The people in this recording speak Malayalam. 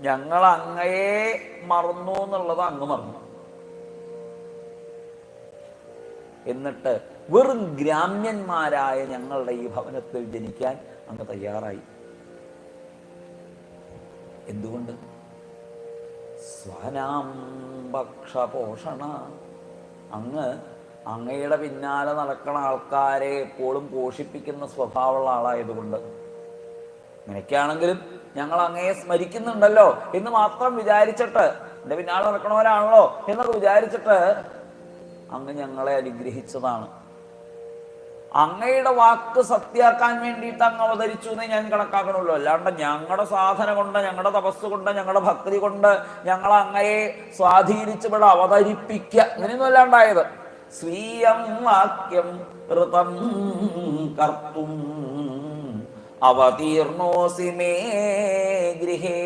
ഞങ്ങൾ അങ്ങയെ മറന്നു എന്നുള്ളത് അങ്ങ് മറന്നു. എന്നിട്ട് വെറും ഗ്രാമ്യന്മാരായ ഞങ്ങളുടെ ഈ ഭവനത്തിൽ ജനിക്കാൻ അങ്ങ് തയ്യാറായി. എന്തുകൊണ്ട്? സ്വാനാം ഭക്ഷപോഷണ. അങ്ങയുടെ പിന്നാലെ നടക്കുന്ന ആൾക്കാരെ എപ്പോഴും പോഷിപ്പിക്കുന്ന സ്വഭാവമുള്ള ആളായതുകൊണ്ട്. അങ്ങനെയൊക്കെയാണെങ്കിലും ഞങ്ങൾ അങ്ങയെ സ്മരിക്കുന്നുണ്ടല്ലോ എന്ന് മാത്രം വിചാരിച്ചിട്ട്, എൻ്റെ പിന്നാലെ നടക്കണവരാണല്ലോ എന്നൊക്കെ വിചാരിച്ചിട്ട് അങ്ങ് ഞങ്ങളെ അനുഗ്രഹിച്ചതാണ്. അങ്ങയുടെ വാക്ക് സത്യാക്കാൻ വേണ്ടിയിട്ട് അങ്ങ് അവതരിച്ചു എന്നേ ഞാൻ കണക്കാക്കണമല്ലോ. അല്ലാണ്ട് ഞങ്ങളുടെ സാധന കൊണ്ട്, ഞങ്ങളുടെ തപസ് കൊണ്ട്, ഞങ്ങളുടെ ഭക്തി കൊണ്ട് ഞങ്ങൾ അങ്ങയെ സ്വാധീനിച്ച് ഇവിടെ അവതരിപ്പിക്കുക, അങ്ങനെയൊന്നും അല്ലാണ്ടായത്. സ്വീയം വാക്യം ഋതം കർത്തും അവതീർണോസി മേ ഗൃഹേ.